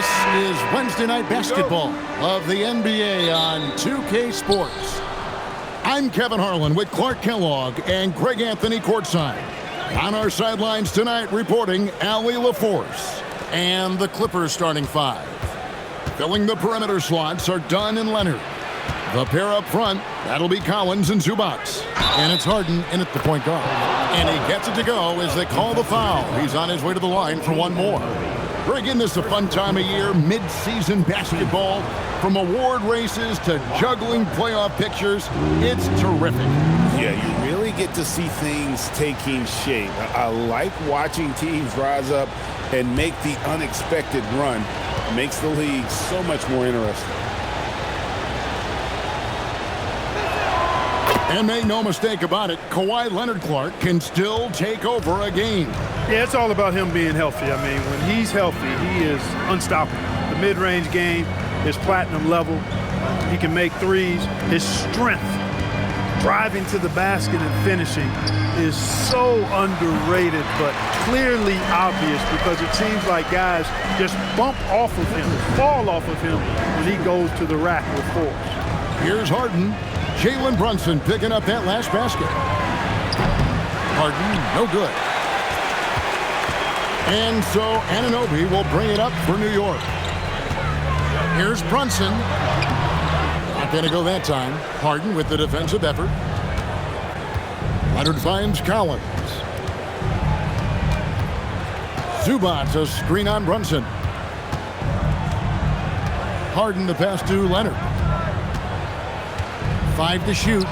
This is Wednesday Night Basketball of the NBA on 2K Sports. I'm Kevin Harlan with Clark Kellogg and Greg Anthony courtside. On our sidelines tonight reporting Allie LaForce and the Clippers starting five. Filling the perimeter slots are Dunn and Leonard. The pair up front, that'll be Collins and Zubac. And it's Harden in at the point guard. And he gets it to go as they call the foul. He's on his way to the line for one more. Greg, isn't this a fun time of year? Mid-season basketball, from award races to juggling playoff pictures. It's terrific. Yeah, you really get to see things taking shape. I like watching teams rise up and make the unexpected run. It makes the league so much more interesting. And make no mistake about it, Kawhi Leonard Clark can still take over a game. Yeah, it's all about him being healthy. I mean, when he's healthy, he is unstoppable. The mid-range game is platinum level. He can make threes. His strength, driving to the basket and finishing, is so underrated, but clearly obvious because it seems like guys just bump off of him, fall off of him when he goes to the rack with force. Here's Harden. Jalen Brunson picking up that last basket. Harden, no good. And so Anunoby will bring it up for New York. Here's Brunson. Not going to go that time. Harden with the defensive effort. Leonard finds Collins. Zubac, a screen on Brunson. Harden the pass to Leonard. 5 to shoot.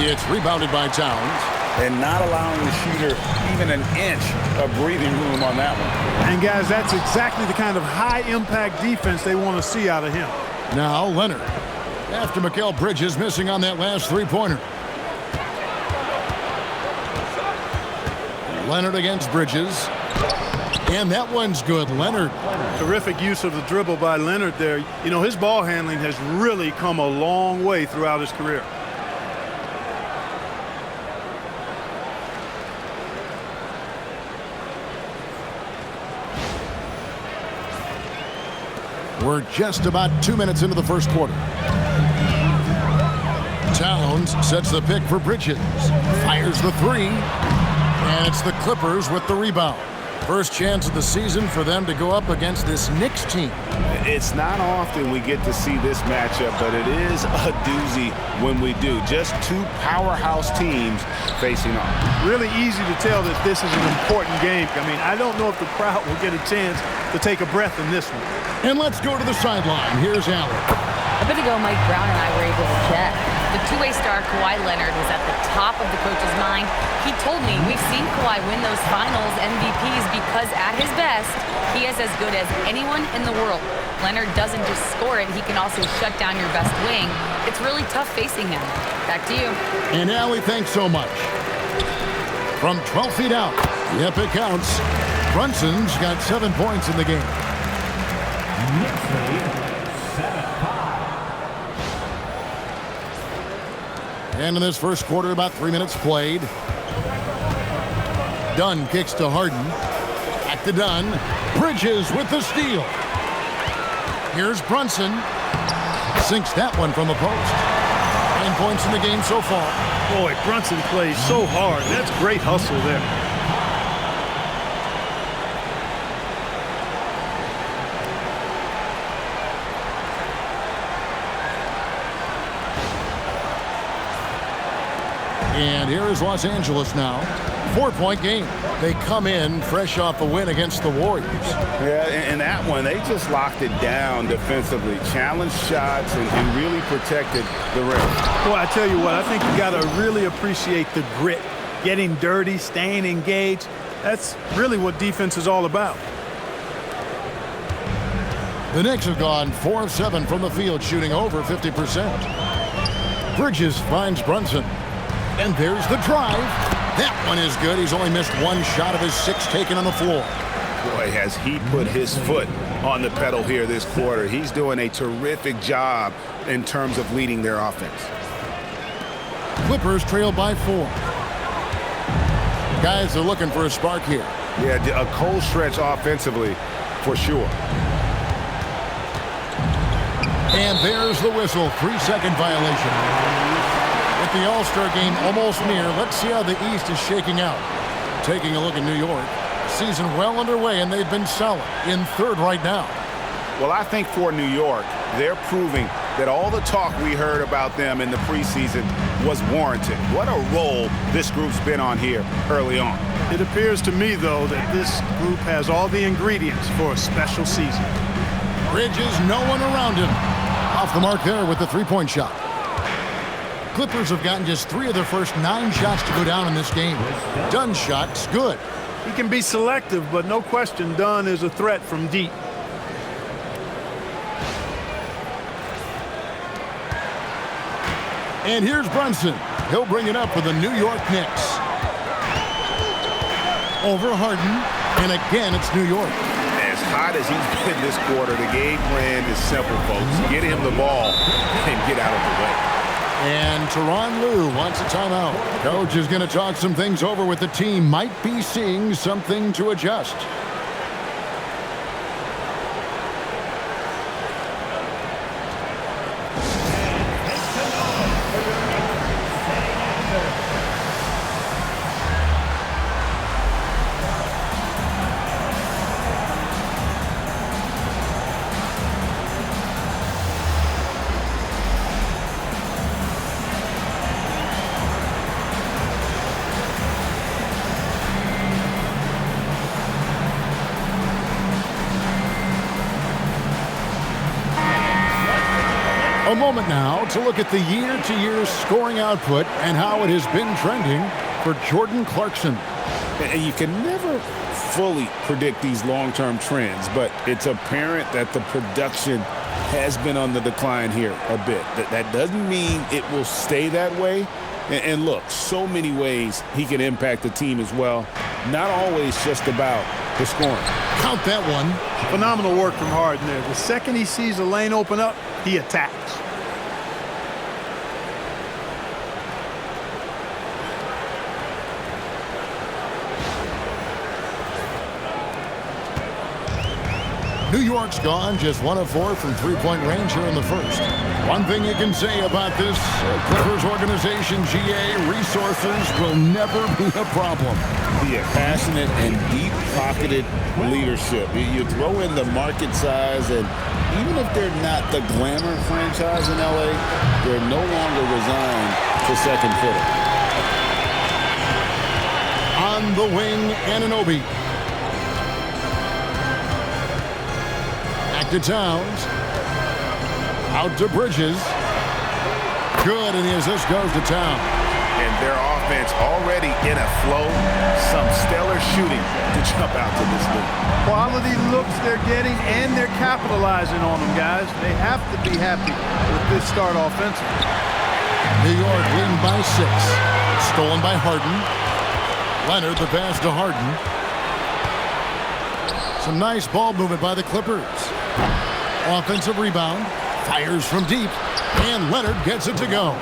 It's rebounded by Towns. And not allowing the shooter even an inch of breathing room on that one. And guys, that's exactly the kind of high-impact defense they want to see out of him. Now Leonard. After Mikal Bridges missing on that last three-pointer. Leonard against Bridges. And that one's good. Leonard. Terrific use of the dribble by Leonard there. You know, his ball handling has really come a long way throughout his career. We're just about 2 minutes into the first quarter. Towns sets the pick for Bridges. Fires the three. And it's the Clippers with the rebound. First chance of the season for them to go up against this Knicks team. It's not often we get to see this matchup, but it is a doozy when we do. Just two powerhouse teams facing off. Really easy to tell that this is an important game. I mean, I don't know if the crowd will get a chance to take a breath in this one. And let's go to the sideline. Here's Allen. A bit ago, Mike Brown and I were able to chat. The two-way star Kawhi Leonard was at the top of the coach's mind. He told me we've seen Kawhi win those finals MVPs because at his best, he is as good as anyone in the world. Leonard doesn't just score it, he can also shut down your best wing. It's really tough facing him. Back to you. And Allie, thanks so much. From 12 feet out, yep, it counts. Brunson's got 7 points in the game. And in this first quarter, about 3 minutes played. Dunn kicks to Harden. Back to Dunn. Bridges with the steal. Here's Brunson. Sinks that one from the post. 9 points in the game so far. Boy, Brunson plays so hard. That's great hustle there. And here is Los Angeles now. 4-point game. They come in fresh off a win against the Warriors. Yeah, and that one, they just locked it down defensively. Challenged shots and really protected the rim. Boy, I tell you what, I think you got to really appreciate the grit. Getting dirty, staying engaged. That's really what defense is all about. The Knicks have gone 4 of 7 from the field, shooting over 50%. Bridges finds Brunson. And there's the drive. That one is good. He's only missed one shot of his 6 taken on the floor. Boy, has he put his foot on the pedal here this quarter. He's doing a terrific job in terms of leading their offense. Clippers trail by 4. Guys are looking for a spark here. Yeah, a cold stretch offensively. for sure. And there's the whistle. 3-second violation. With the All-Star game almost near, let's see how the East is shaking out. Taking a look at New York. Season well underway, and they've been solid in third right now. Well, I think for New York, they're proving that all the talk we heard about them in the preseason was warranted. What a role this group's been on here early on. It appears to me, though, that this group has all the ingredients for a special season. Bridges, no one around him. Off the mark there with the three-point shot. Clippers have gotten just 3 of their first 9 shots to go down in this game. Dunn's shot's good. He can be selective, but no question Dunn is a threat from deep. And here's Brunson. He'll bring it up for the New York Knicks. Over Harden, and again it's New York. As hot as he's been this quarter, the game plan is simple, folks. Get him the ball and get out of the way. And Tyronn Lue wants a timeout. Coach is going to talk some things over with the team. Might be seeing something to adjust. A moment now to look at the year-to-year scoring output and how it has been trending for Jordan Clarkson. And you can never fully predict these long-term trends, but it's apparent that the production has been on the decline here a bit. That doesn't mean it will stay that way. And look, so many ways he can impact the team as well. Not always just about the scoring. Count that one. Phenomenal work from Harden there. The second he sees a lane open up, he attacks. New York's gone just 1 of 4 from three-point range here in the first. One thing you can say about this Clippers organization, GA, resources will never be a problem. Yeah, passionate and deep-pocketed leadership. You throw in the market size, and even if they're not the glamour franchise in LA, they're no longer resigned to second fiddle. On the wing, Anunoby. To Towns. Out to Bridges. Good, and the assist goes to Towns. And their offense already in a flow. Some stellar shooting to jump out to this league. Quality looks they're getting, and they're capitalizing on them, guys. They have to be happy with this start offensively. New York leading by 6. Stolen by Harden. Leonard, the pass to Harden. Some nice ball movement by the Clippers. Offensive rebound, fires from deep, and Leonard gets it to go.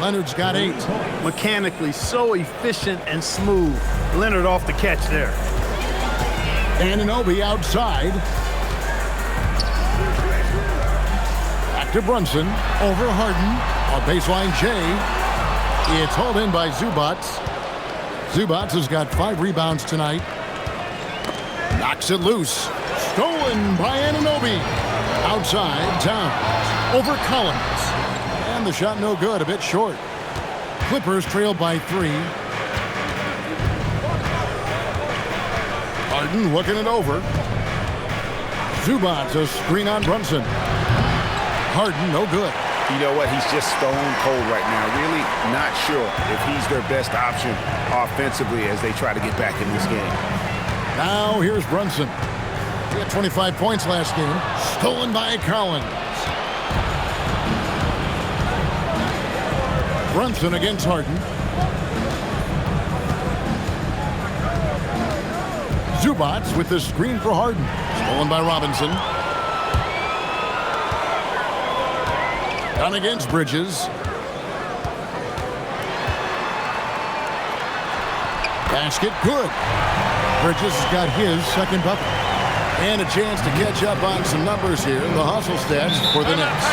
Leonard's got 8. Mechanically so efficient and smooth. Leonard off the catch there. Anunoby outside. Back to Brunson, over Harden, on baseline J. It's hauled in by Zubac. Zubac has got 5 rebounds tonight. Knocks it loose. Stolen by Anunoby. Outside, Towns. Over Collins. And the shot no good, a bit short. Clippers trail by 3. Harden looking it over. Zubac, a screen on Brunson. Harden, no good. You know what? He's just stone cold right now. Really not sure if he's their best option offensively as they try to get back in this game. Now here's Brunson. He had 25 points last game. Stolen by Collins. Brunson against Harden. Zubac with the screen for Harden. Stolen by Robinson. Down against Bridges. Basket good. Bridges has got his second bucket. And a chance to catch up on some numbers here. The hustle stats for the Knicks.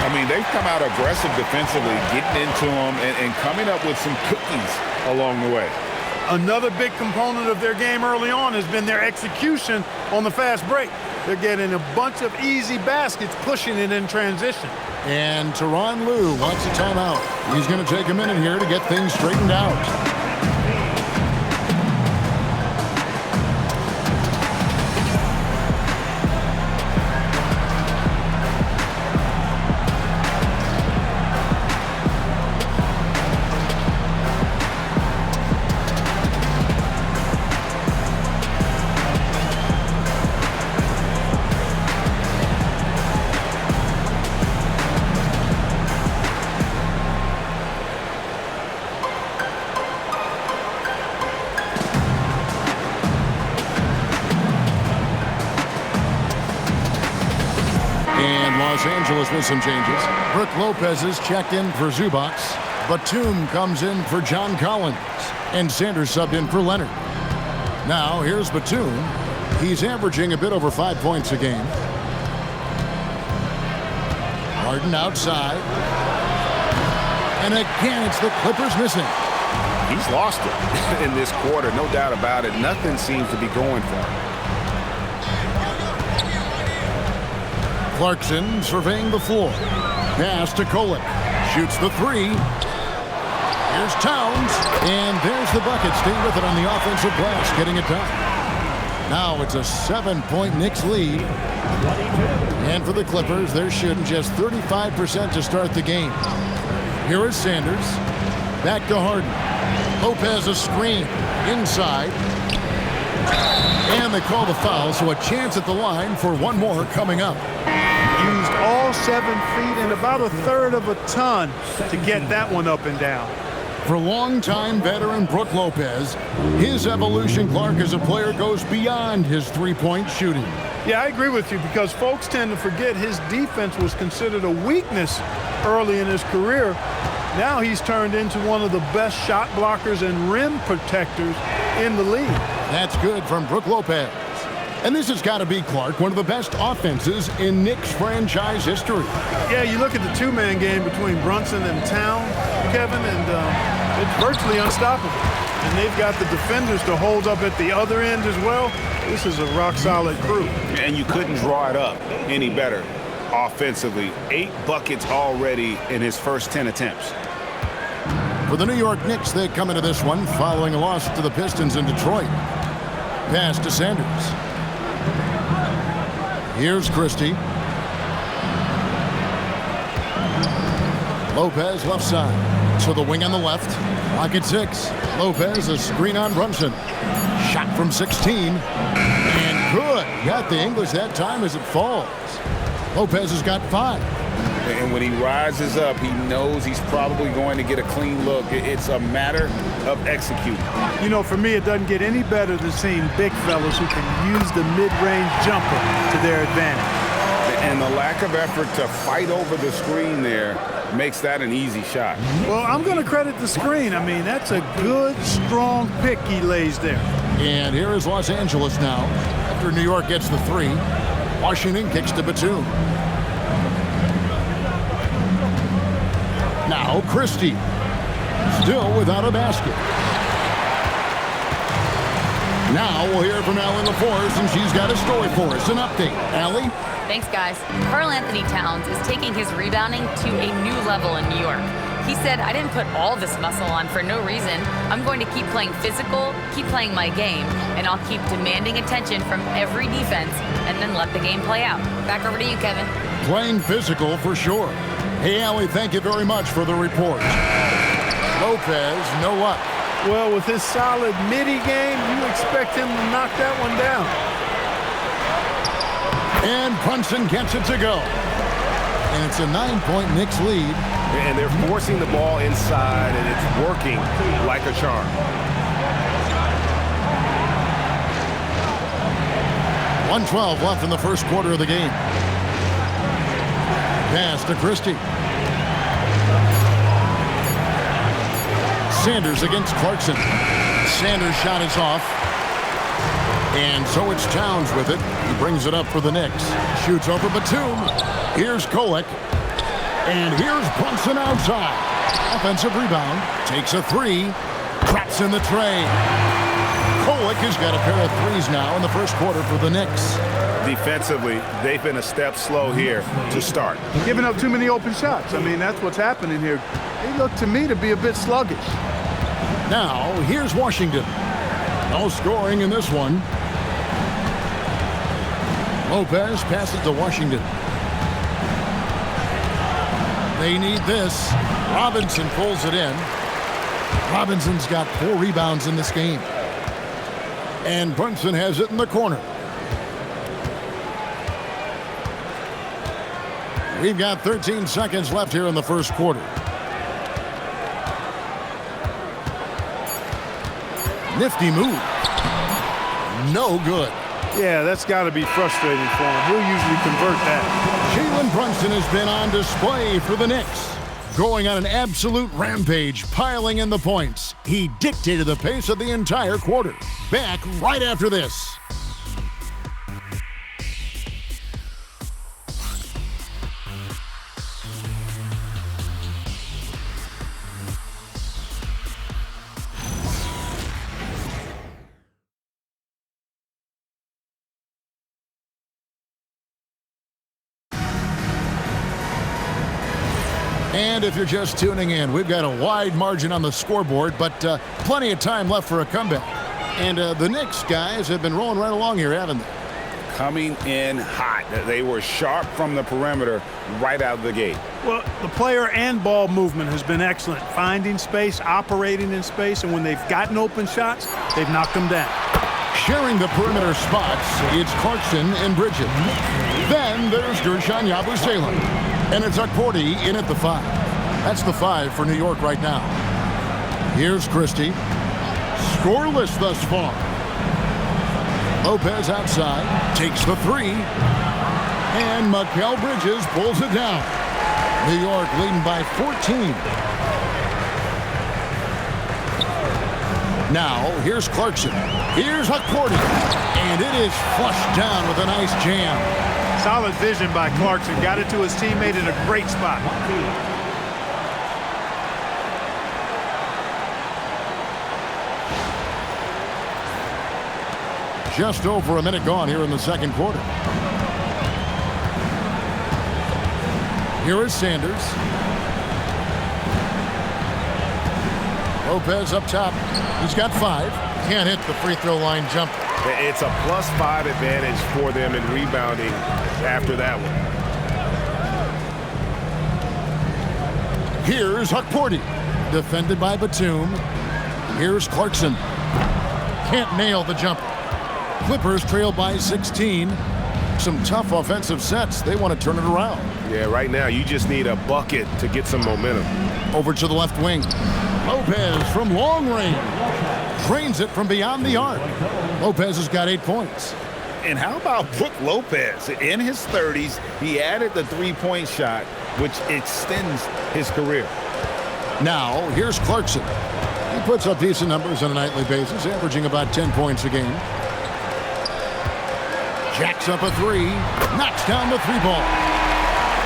I mean, they've come out aggressive defensively, getting into them and coming up with some cookies along the way. Another big component of their game early on has been their execution on the fast break. They're getting a bunch of easy baskets, pushing it in transition. And Tyronn Lue wants a timeout. He's going to take a minute here to get things straightened out. Los Angeles with some changes. Brook Lopez is checked in for Zubac. Batum comes in for John Collins. And Sanders subbed in for Leonard. Now, here's Batum. He's averaging a bit over 5 points a game. Harden outside. And again, it's the Clippers missing. He's lost it in this quarter, no doubt about it. Nothing seems to be going for him. Clarkson surveying the floor. Pass to Kolek. Shoots the three. Here's Towns. And there's the bucket. Stay with it on the offensive glass, getting it done. Now it's a 7-point Knicks lead. And for the Clippers, they're shooting just 35% to start the game. Here is Sanders. Back to Harden. Lopez a screen. Inside. And they call the foul, so a chance at the line for one more coming up. Used all 7 feet and about a third of a ton to get that one up and down. For longtime veteran Brook Lopez, his evolution, Clark, as a player goes beyond his three-point shooting. Yeah, I agree with you because folks tend to forget his defense was considered a weakness early in his career. Now he's turned into one of the best shot blockers and rim protectors in the league. That's good from Brook Lopez. And this has got to be, Clark, one of the best offenses in Knicks franchise history. Yeah, you look at the two-man game between Brunson and Towns, Kevin, and it's virtually unstoppable. And they've got the defenders to hold up at the other end as well. This is a rock-solid crew. And you couldn't draw it up any better offensively. 8 buckets already in his first 10 attempts. For the New York Knicks, they come into this one following a loss to the Pistons in Detroit. Pass to Sanders. Here's Christie. Lopez left side. To the wing on the left. Pocket 6. Lopez a screen on Brunson. Shot from 16. And good. Got the English that time as it falls. Lopez has got 5. And when he rises up, he knows he's probably going to get a clean look. It's a matter of executing. You know, for me, it doesn't get any better than seeing big fellas who can use the mid-range jumper to their advantage. And the lack of effort to fight over the screen there makes that an easy shot. Well, I'm going to credit the screen. I mean, that's a good, strong pick he lays there. And here is Los Angeles now. After New York gets the 3, Washington kicks to Batum. Now Christie, still without a basket. Now we'll hear from Allie LaForce, and she's got a story for us. An update. Allie? Thanks, guys. Karl-Anthony Towns is taking his rebounding to a new level in New York. He said, I didn't put all this muscle on for no reason. I'm going to keep playing physical, keep playing my game, and I'll keep demanding attention from every defense and then let the game play out. Back over to you, Kevin. Playing physical for sure. Hey, Allie, thank you very much for the report. Lopez, no luck. Well, with his solid midi game, you expect him to knock that one down. And Brunson gets it to go. And it's a 9-point Knicks lead. And they're forcing the ball inside, and it's working like a charm. .112 left in the first quarter of the game. Pass to Christie. Sanders against Clarkson. Sanders' shot is off. And so it's Towns with it. He brings it up for the Knicks. Shoots over Batum. Here's Kolek. And here's Brunson outside. Offensive rebound. Takes a three. Traps in the tray. Kolek has got a pair of threes now in the first quarter for the Knicks. Defensively, they've been a step slow here to start. Giving up too many open shots. I mean, that's what's happening here. They look to me to be a bit sluggish. Now, here's Washington. No scoring in this one. Lopez passes to Washington. They need this. Robinson pulls it in. Robinson's got 4 rebounds in this game. And Brunson has it in the corner. We've got 13 seconds left here in the first quarter. Nifty move. No good. Yeah, that's got to be frustrating for him. He'll usually convert that. Jalen Brunson has been on display for the Knicks. Going on an absolute rampage, piling in the points. He dictated the pace of the entire quarter. Back right after this. And if you're just tuning in, we've got a wide margin on the scoreboard, but plenty of time left for a comeback. And the Knicks guys have been rolling right along here, haven't they? Coming in hot. They were sharp from the perimeter right out of the gate. Well, the player and ball movement has been excellent. Finding space, operating in space, and when they've gotten open shots, they've knocked them down. Sharing the perimeter spots, it's Clarkson and Bridges. Then there's Gershon Yabusele. And it's Akporti in at the 5. That's the 5 for New York right now. Here's Christie. Scoreless thus far. Lopez outside. Takes the 3. And Mikal Bridges pulls it down. New York leading by 14. Now, here's Clarkson. Here's Akporti. And it is flushed down with a nice jam. Solid vision by Clarkson. Got it to his teammate in a great spot. Just over a minute gone here in the second quarter. Here is Sanders. Lopez up top. He's got 5. Can't hit the free throw line jumper. It's a +5 advantage for them in rebounding after that one. Here's Akporti. Defended by Batum. Here's Clarkson. Can't nail the jumper. Clippers trail by 16. Some tough offensive sets. They want to turn it around. Yeah, right now you just need a bucket to get some momentum. Over to the left wing. Lopez from long range. Drains it from beyond the arc. Lopez has got 8 points. And how about Brook Lopez? In his 30s, he added the 3-point shot, which extends his career. Now, here's Clarkson. He puts up decent numbers on a nightly basis, averaging about 10 points a game. Jacks up a 3. Knocks down the 3-ball.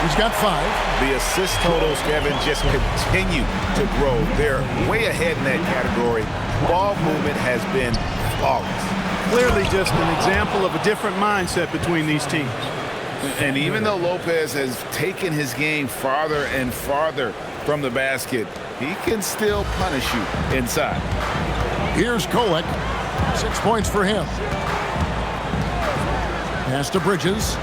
He's got 5. The assist totals, Kevin, just continue to grow. They're way ahead in that category. Ball movement has been flawless. Clearly just an example of a different mindset between these teams. And even though Lopez has taken his game farther and farther from the basket, he can still punish you inside. Here's Kolek. 6 points for him. Pass to Bridges.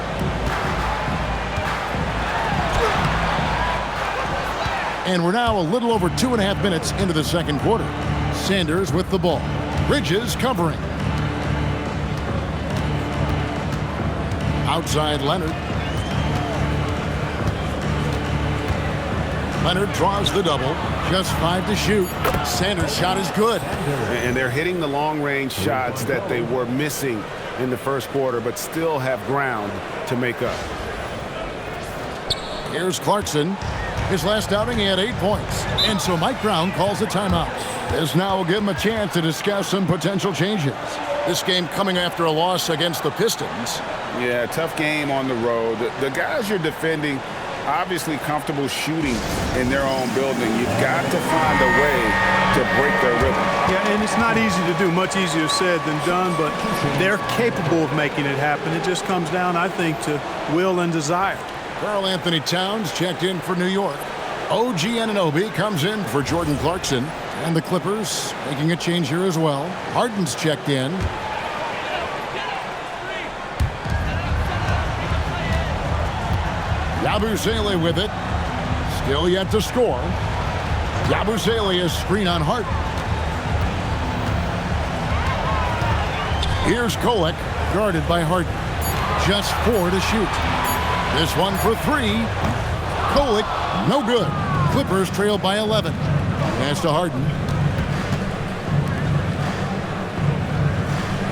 And we're now a little over 2.5 minutes into the second quarter. Sanders with the ball. Bridges covering. Outside Leonard. Leonard draws the double. Just 5 to shoot. Sanders' shot is good. And they're hitting the long-range shots that they were missing in the first quarter, but still have ground to make up. Here's Clarkson. His last outing, he had 8 points. And so Mike Brown calls a timeout. This now will give him a chance to discuss some potential changes. This game coming after a loss against the Pistons. Yeah, tough game on the road. The guys you're defending, obviously comfortable shooting in their own building. You've got to find a way to break their rhythm. Yeah, and it's not easy to do. Much easier said than done, but they're capable of making it happen. It just comes down, I think, to will and desire. Karl-Anthony Towns checked in for New York. OG Anunoby comes in for Jordan Clarkson. And the Clippers making a change here as well. Harden's checked in. Yabusele with it. Still yet to score. Yabusele is screen on Harden. Here's Kolek, guarded by Harden. Just 4 to shoot. This one for 3. Kolek, no good. Clippers trail by 11. Pass to Harden.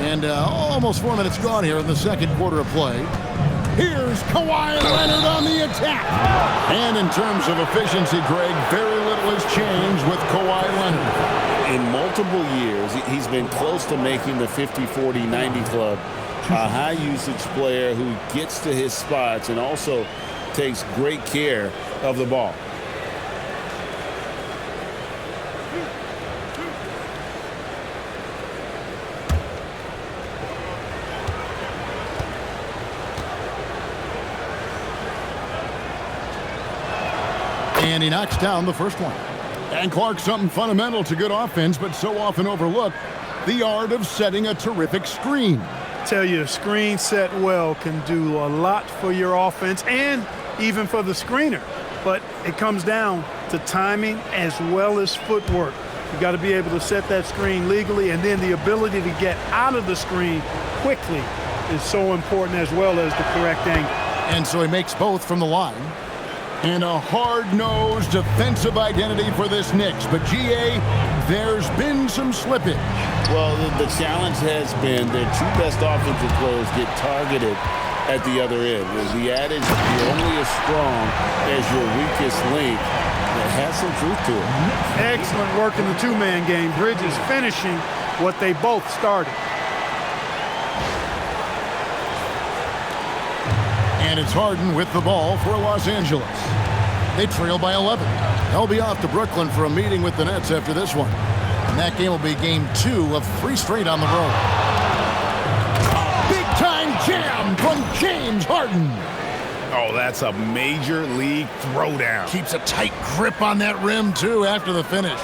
And almost 4 minutes gone here in the second quarter of play. Here's Kawhi Leonard on the attack. And in terms of efficiency, Greg, very little has changed with Kawhi Leonard. In multiple years, he's been close to making the 50-40-90 club. A high-usage player who gets to his spots and also takes great care of the ball. And he knocks down the first one. And Clark, something fundamental to good offense, but so often overlooked, the art of setting a terrific screen. Tell you, a screen set well can do a lot for your offense and even for the screener. But it comes down to timing as well as footwork. You got to be able to set that screen legally, and then the ability to get out of the screen quickly is so important, as well as the correct angle. And so he makes both from the line. And a hard-nosed defensive identity for this Knicks. But, GA, there's been some slippage. Well, the challenge has been their 2 best offensive players get targeted at the other end. The adage, you're only as strong as your weakest link, that has some truth to it. Excellent work in the 2-man game. Bridges finishing what they both started. And it's Harden with the ball for Los Angeles. They trail by 11. They'll be off to Brooklyn for a meeting with the Nets after this one. And that game will be game 2 of 3 straight on the road. Big-time jam from James Harden. Oh, that's a major league throwdown. Keeps a tight grip on that rim, too, after the finish.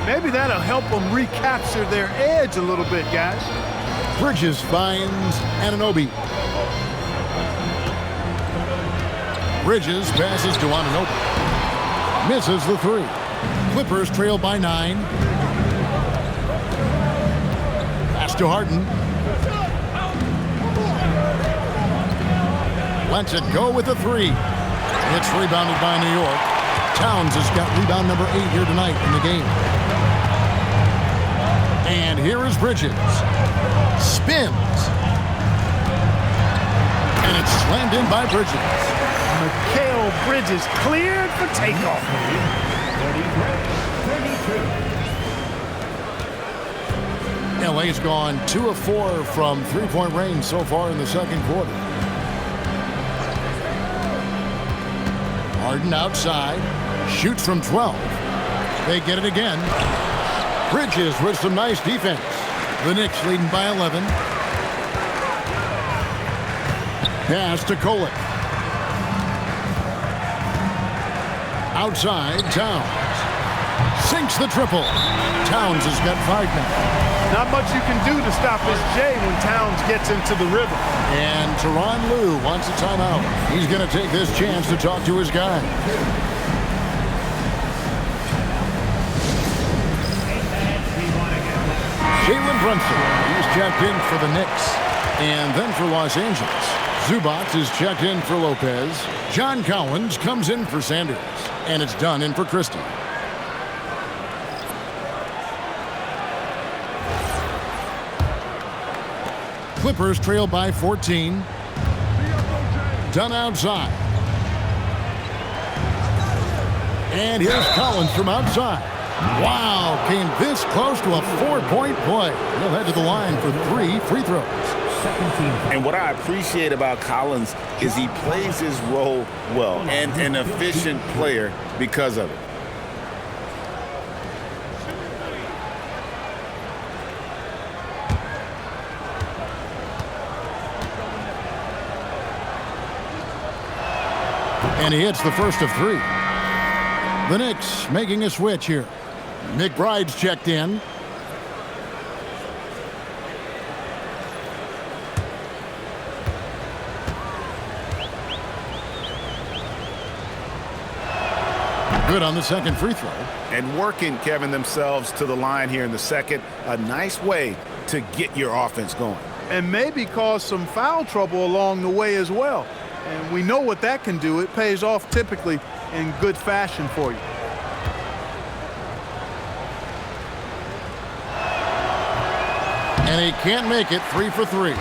Maybe that'll help them recapture their edge a little bit, guys. Bridges finds Anunoby. Bridges passes to Anunoby. Misses the 3. Clippers trail by 9. Pass to Harden. Lets it go with the 3. It's rebounded by New York. Towns has got rebound number 8 here tonight in the game. And here is Bridges. Spins. And it's slammed in by Bridges. Mikal Bridges cleared for takeoff. LA's gone 2 of 4 from 3-point range so far in the second quarter. Harden outside, shoots from 12. They get it again. Bridges with some nice defense. The Knicks leading by 11. Pass to Kolek. Outside, Towns. Sinks the triple. Towns has got 5 now. Not much you can do to stop this Jay when Towns gets into the rhythm. And Tyronn Lue wants a timeout. He's going to take this chance to talk to his guy. Jalen Brunson, he's checked in for the Knicks. And then for Los Angeles, Zubac is checked in for Lopez. John Collins comes in for Sanders. And it's done in for Christie. Clippers trail by 14. Done outside. And here's Collins from outside. Wow, came this close to a 4-point play. He'll head to the line for 3 free throws. And what I appreciate about Collins is he plays his role well and an efficient player because of it. And he hits the first of 3. The Knicks making a switch here. McBride's checked in. Good on the second free throw. And working, Kevin, themselves to the line here in the second. A nice way to get your offense going. And maybe cause some foul trouble along the way as well. And we know what that can do. It pays off typically in good fashion for you. And he can't make it 3 for 3.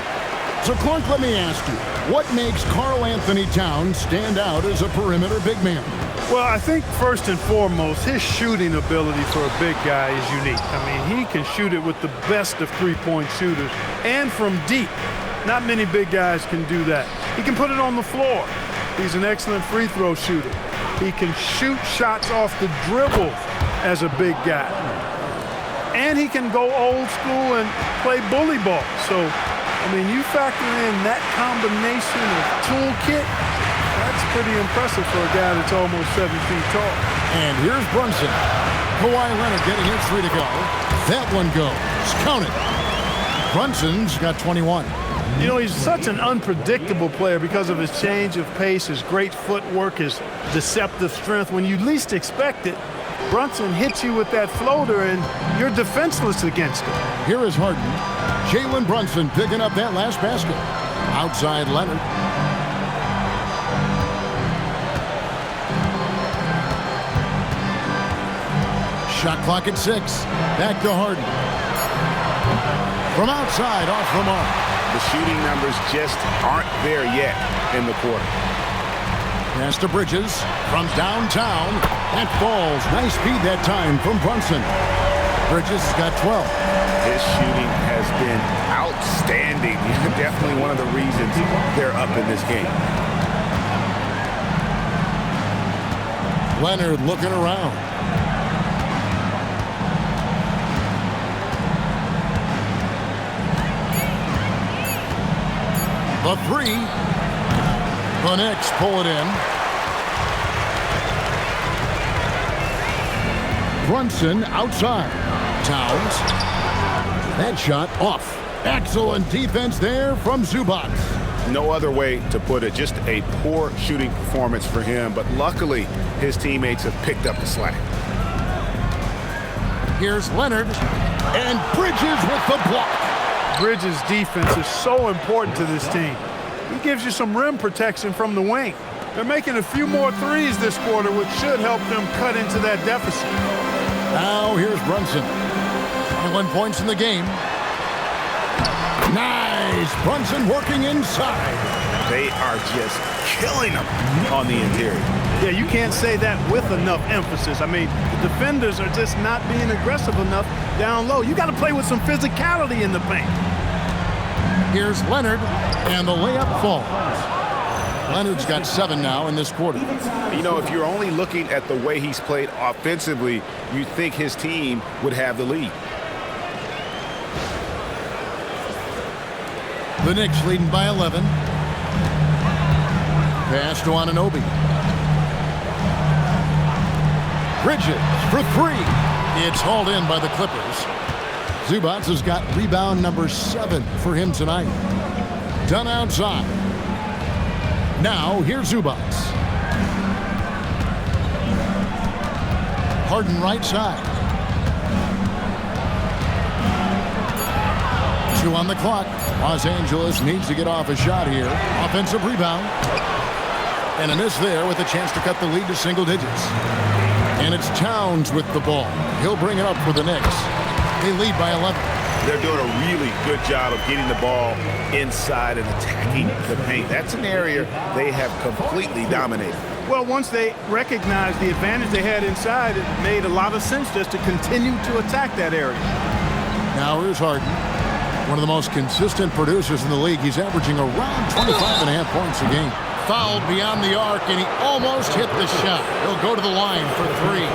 So, Clark, let me ask you, what makes Karl-Anthony Towns stand out as a perimeter big man? Well, I think first and foremost, his shooting ability for a big guy is unique. I mean, he can shoot it with the best of three-point shooters and from deep. Not many big guys can do that. He can put it on the floor. He's an excellent free throw shooter. He can shoot shots off the dribble as a big guy. And he can go old school and play bully ball. So, I mean, you factor in that combination of toolkit, that's pretty impressive for a guy that's almost 7 feet tall. And here's Brunson. Kawhi Leonard getting his 3 to go. That one goes. Count it. Brunson's got 21. You know, he's such an unpredictable player because of his change of pace, his great footwork, his deceptive strength. When you least expect it, Brunson hits you with that floater, and you're defenseless against it. Here is Harden. Jalen Brunson picking up that last basket. Outside Leonard. Shot clock at 6. Back to Harden. From outside, off the mark. The shooting numbers just aren't there yet in the quarter. Pass to Bridges from downtown. That falls. Nice speed that time from Brunson. Bridges has got 12. His shooting has been outstanding. Definitely one of the reasons they're up in this game. Leonard looking around. The 3. The Knicks pull it in. Brunson outside. Towns. That shot off. Excellent defense there from Zubac. No other way to put it. Just a poor shooting performance for him, but luckily his teammates have picked up the slack. Here's Leonard. And Bridges with the block. Bridges' defense is so important to this team. He gives you some rim protection from the wing. They're making a few more threes this quarter, which should help them cut into that deficit. Now here's Brunson. 21 points in the game. Nice. Brunson working inside. They are just killing them on the interior. Yeah, you can't say that with enough emphasis. I mean, the defenders are just not being aggressive enough down low. You got to play with some physicality in the paint. Here's Leonard, and the layup falls. Leonard's got 7 now in this quarter. You know, if you're only looking at the way he's played offensively, you'd think his team would have the lead. The Knicks leading by 11. Pass to Anunoby. Bridges for 3. It's hauled in by the Clippers. Zubac has got rebound number 7 for him tonight. Done outside. Now here's Zubac. Harden right side. 2 on the clock. Los Angeles needs to get off a shot here. Offensive rebound. And a miss there with a chance to cut the lead to single digits. And it's Towns with the ball. He'll bring it up for the Knicks. They lead by 11. they're doing a really good job of getting the ball inside and attacking the paint. That's an area they have completely dominated. Well, once they recognized the advantage they had inside, it made a lot of sense just to continue to attack that area. Now here's Harden, one of the most consistent producers in the league. He's averaging around 25.5 points a game. Fouled beyond the arc, and he almost hit the shot. He'll go to the line for three.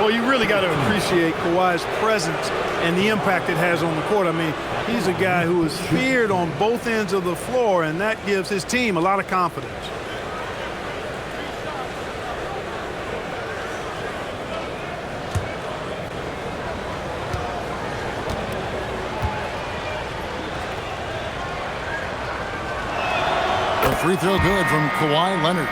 Well, you really got to appreciate Kawhi's presence and the impact it has on the court. I mean, he's a guy who is feared on both ends of the floor, and that gives his team a lot of confidence. Free throw good from Kawhi Leonard.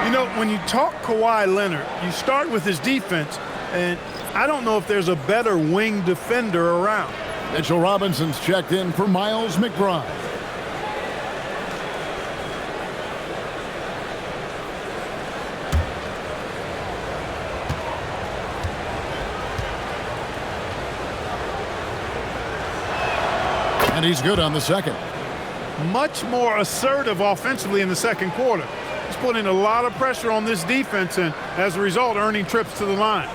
You know, when you talk Kawhi Leonard, you start with his defense, and I don't know if there's a better wing defender around. Mitchell Robinson's checked in for Miles McBride. And he's good on the second. Much more assertive offensively in the second quarter. He's putting a lot of pressure on this defense and, as a result, earning trips to the line.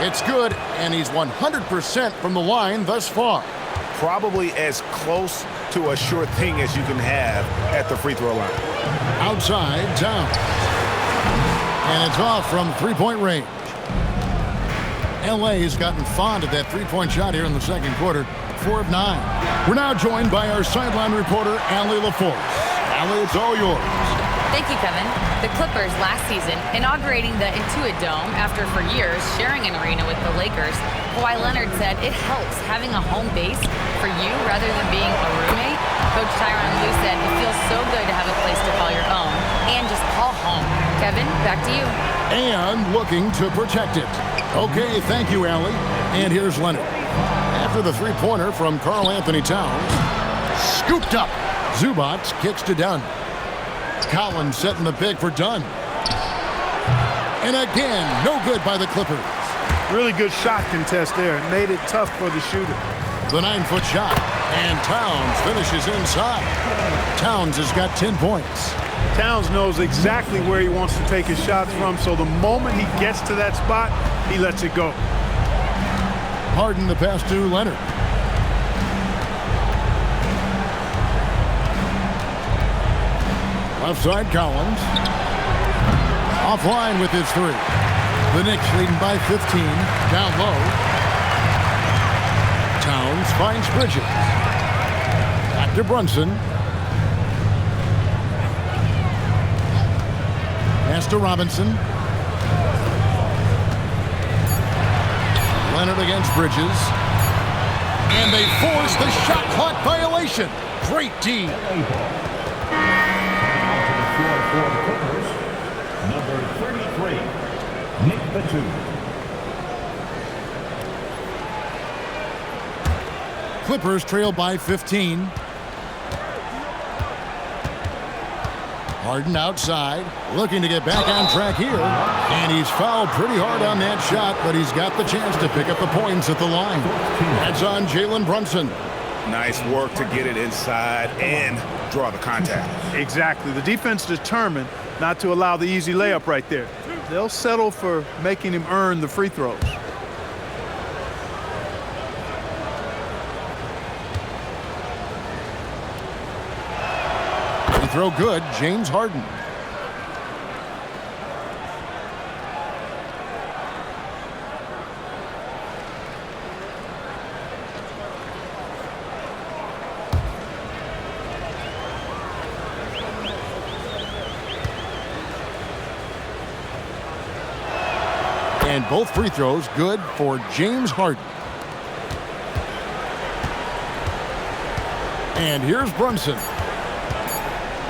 It's good, and he's 100% from the line thus far. Probably as close to a sure thing as you can have at the free throw line. Outside, Towns. And it's off from three-point range. L.A. has gotten fond of that three-point shot here in the second quarter. 4 of 9. We're now joined by our sideline reporter, Allie LaForce. Allie, it's all yours. Thank you, Kevin. The Clippers last season inaugurating the Intuit Dome after for years sharing an arena with the Lakers. Kawhi Leonard said it helps having a home base for you rather than being a roommate. Coach Tyronn Lue said it feels so good to have a place to call your own and just call home. Kevin, back to you. And looking to protect it. Okay, thank you, Allie. And here's Leonard. After the three-pointer from Karl-Anthony Towns. Scooped up. Zubac kicks to Dunn. Collins setting the pick for Dunn. And again, no good by the Clippers. Really good shot contest there. It made it tough for the shooter. The 9-foot shot. And Towns finishes inside. Towns has got 10 points. Towns knows exactly where he wants to take his shots from, so the moment he gets to that spot, he lets it go. Harden the pass to Leonard. Left side, Collins. Offline with his three. The Knicks leading by 15. Down low. Towns finds Bridges. Back to Brunson. Pass to Robinson. Leonard against Bridges. And they force the shot clock violation. Great D. For the Clippers, number 33, Nick Batum. Clippers trail by 15. Harden outside, looking to get back on track here. And he's fouled pretty hard on that shot, but he's got the chance to pick up the points at the line. That's on Jalen Brunson. Nice work to get it inside and draw the contact. Exactly. The defense determined not to allow the easy layup right there. They'll settle for making him earn the free throws. Free throw good, James Harden. And both free throws good for James Harden. And here's Brunson.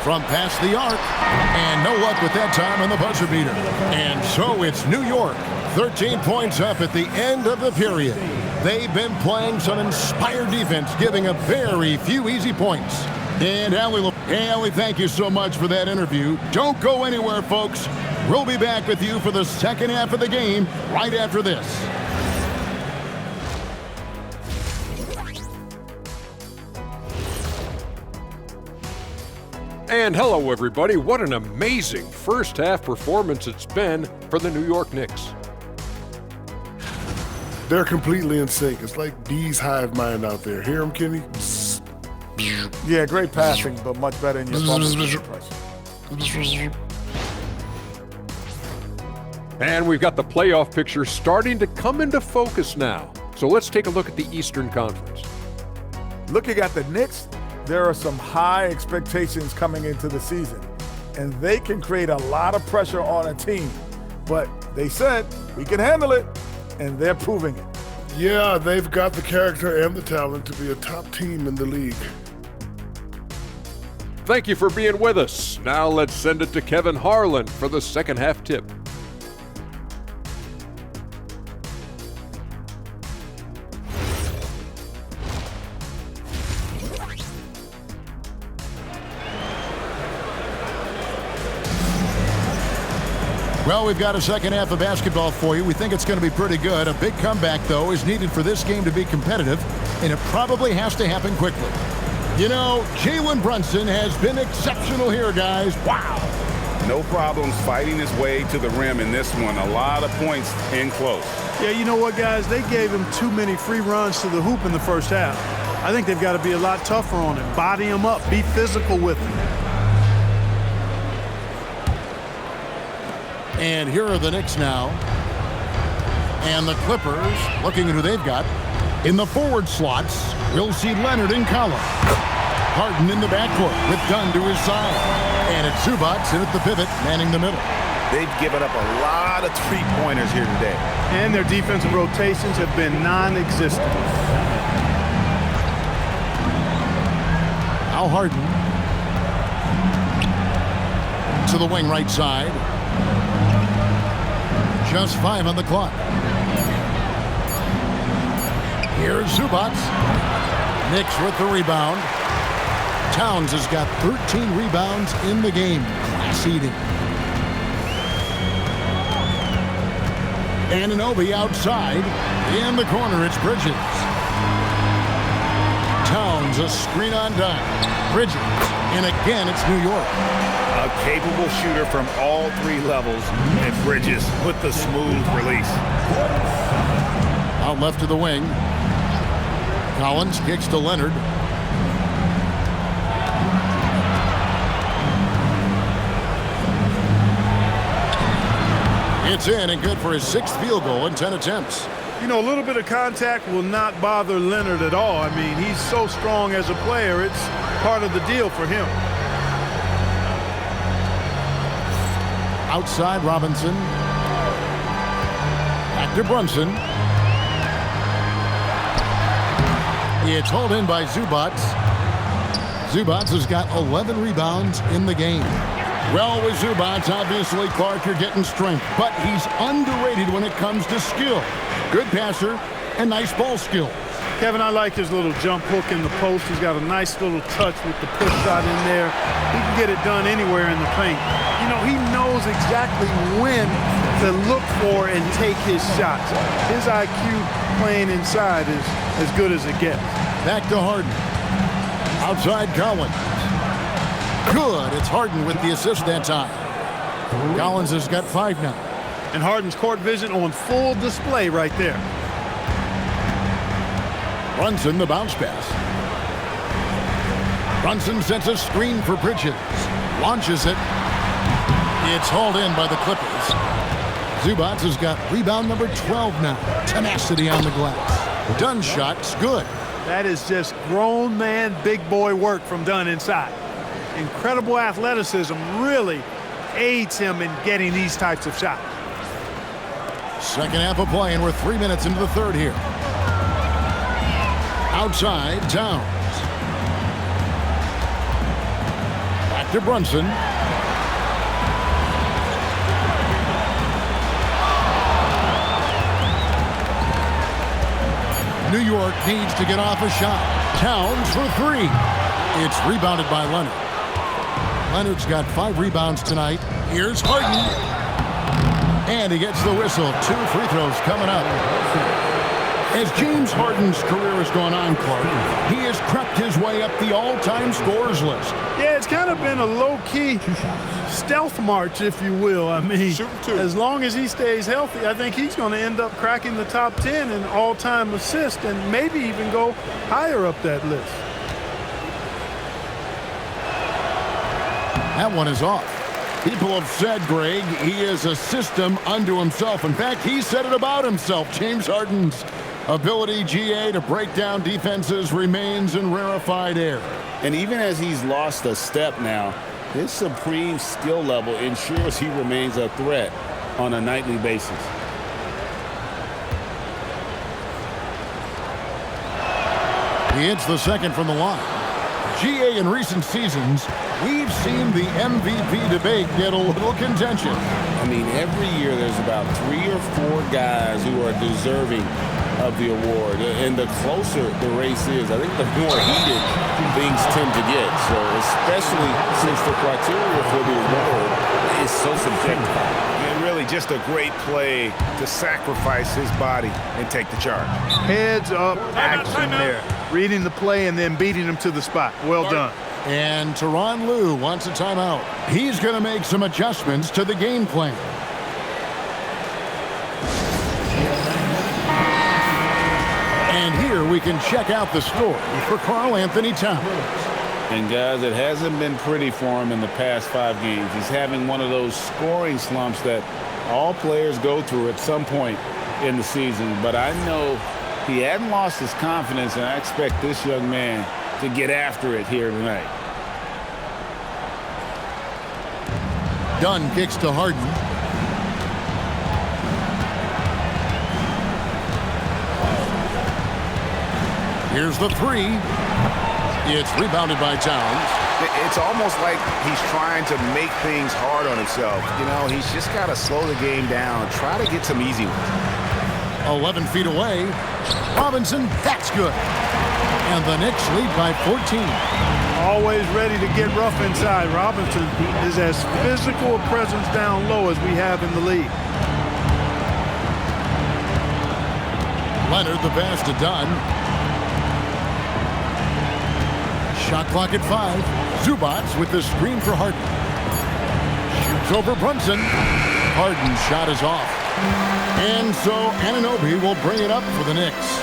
From past the arc. And no luck with that time on the buzzer beater. And so it's New York. 13 points up at the end of the period. They've been playing some inspired defense, giving up very few easy points. And Allie, thank you so much for that interview. Don't go anywhere, folks. We'll be back with you for the second half of the game right after this. And hello, everybody. What an amazing first half performance it's been for the New York Knicks. They're completely in sync. It's like bees hive mind out there. Hear them, Kenny? Yeah, great passing, but much better in your bubble pressure. And we've got the playoff picture starting to come into focus now. So let's take a look at the Eastern Conference. Looking at the Knicks, there are some high expectations coming into the season, and they can create a lot of pressure on a team. But they said, we can handle it, and they're proving it. Yeah, they've got the character and the talent to be a top team in the league. Thank you for being with us. Now let's send it to Kevin Harlan for the second half tip. Well, we've got a second half of basketball for you. We think it's going to be pretty good. A big comeback, though, is needed for this game to be competitive, and it probably has to happen quickly. You know, Jalen Brunson has been exceptional here, guys. Wow. No problems fighting his way to the rim in this one. A lot of points in close. Yeah, you know what, guys? They gave him too many free runs to the hoop in the first half. I think they've got to be a lot tougher on him. Body him up. Be physical with him. And here are the Knicks now. And the Clippers, looking at who they've got. In the forward slots, we'll see Leonard and Karl. Harden in the backcourt with Dunn to his side. And it's Zubac in at the pivot, manning the middle. They've given up a lot of three-pointers here today. And their defensive rotations have been non-existent. Now Harden. To the wing right side. Just 5 on the clock. Here's Zubac. Knicks with the rebound. Towns has got 13 rebounds in the game. Class eating. Anunoby outside. In the corner, it's Bridges. Towns, a screen on Dunn. Bridges. And again, it's New York. A capable shooter from all three levels, and Bridges with the smooth release. Out left to the wing. Collins kicks to Leonard. It's in and good for his 6th field goal in 10 attempts. You know, a little bit of contact will not bother Leonard at all. I mean, he's so strong as a player. It's part of the deal for him. Outside Robinson. Back to Brunson. It's hauled in by Zubac. Zubac has got 11 rebounds in the game. Well, with Zubac, obviously, Clark, you're getting strength, but he's underrated when it comes to skill. Good passer and nice ball skills. Kevin, I like his little jump hook in the post. He's got a nice little touch with the push shot in there. He can get it done anywhere in the paint. You know, he knows exactly when to look for and take his shots. His IQ playing inside is as good as it gets. Back to Harden. Outside Collins. Good. It's Harden with the assist that time. Collins has got 5 now. And Harden's court vision on full display right there. Brunson, the bounce pass. Brunson sets a screen for Bridges. Launches it. It's hauled in by the Clippers. Zubac has got rebound number 12 now. Tenacity on the glass. Dunn shot's good. That is just grown man, big boy work from Dunn inside. Incredible athleticism really aids him in getting these types of shots. Second half of play, and we're 3 minutes into the third here. Outside, Towns. Back to Brunson. New York needs to get off a shot. Towns for three. It's rebounded by Leonard. Leonard's got 5 rebounds tonight. Here's Harden. And he gets the whistle. 2 free throws coming up. As James Harden's career has gone on, Clark, he has crept his way up the all-time scorers list. Yeah, it's kind of been a low-key stealth march, if you will. I mean, as long as he stays healthy, I think he's going to end up cracking the top 10 in all-time assists and maybe even go higher up that list. That one is off. People have said, Greg, he is a system unto himself. In fact, he said it about himself. James Harden's ability, GA, to break down defenses remains in rarefied air. And even as he's lost a step now, his supreme skill level ensures he remains a threat on a nightly basis. He hits the second from the line. GA, in recent seasons, we've seen the MVP debate get a little contentious. I mean, every year there's about 3 or 4 guys who are deserving of the award. And the closer the race is, I think the more heated things tend to get. So especially since the criteria for the award is so subjective. And really just a great play to sacrifice his body and take the charge. Heads up action there. Reading the play and then beating him to the spot. Well done. And Tyronn Lue wants a timeout. He's going to make some adjustments to the game plan. And here we can check out the story for Karl-Anthony Towns. And guys, it hasn't been pretty for him in the past 5 games. He's having one of those scoring slumps that all players go through at some point in the season. But I know he hadn't lost his confidence, and I expect this young man to get after it here tonight. Dunn kicks to Harden. Here's the 3. It's rebounded by Towns. It's almost like he's trying to make things hard on himself. You know, he's just got to slow the game down, try to get some easy ones. 11 feet away. Robinson, that's good. And the Knicks lead by 14. Always ready to get rough inside. Robinson is as physical a presence down low as we have in the league. Leonard, the pass to Dunn. Shot clock at 5. Zubac with the screen for Harden. Shoots over Brunson. Harden's shot is off. And so Anunoby will bring it up for the Knicks.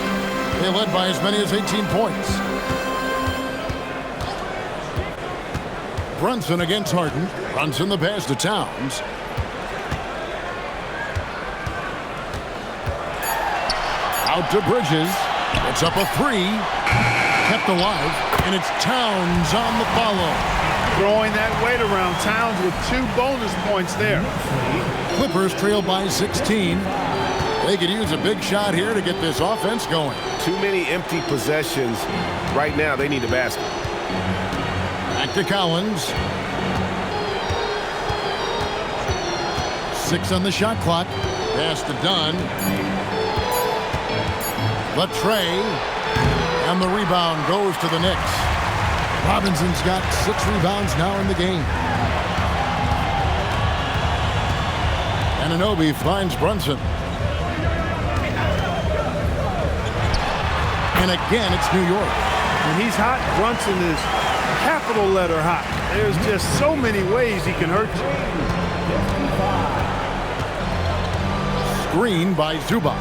They led by as many as 18 points. Brunson against Harden. Brunson the pass to Towns. Out to Bridges. It's up a 3. Kept alive. And it's Towns on the follow. Throwing that weight around. Towns with 2 bonus points there. Clippers trail by 16. They could use a big shot here to get this offense going. Too many empty possessions. Right now, they need a basket. Back to Collins. 6 on the shot clock. Pass to Dunn. Latrey. And the rebound goes to the Knicks. Robinson's got 6 rebounds now in the game. Anunoby finds Brunson. And again, it's New York. When he's hot, Brunson is capital letter hot. There's just so many ways he can hurt you. Screen by Zubac.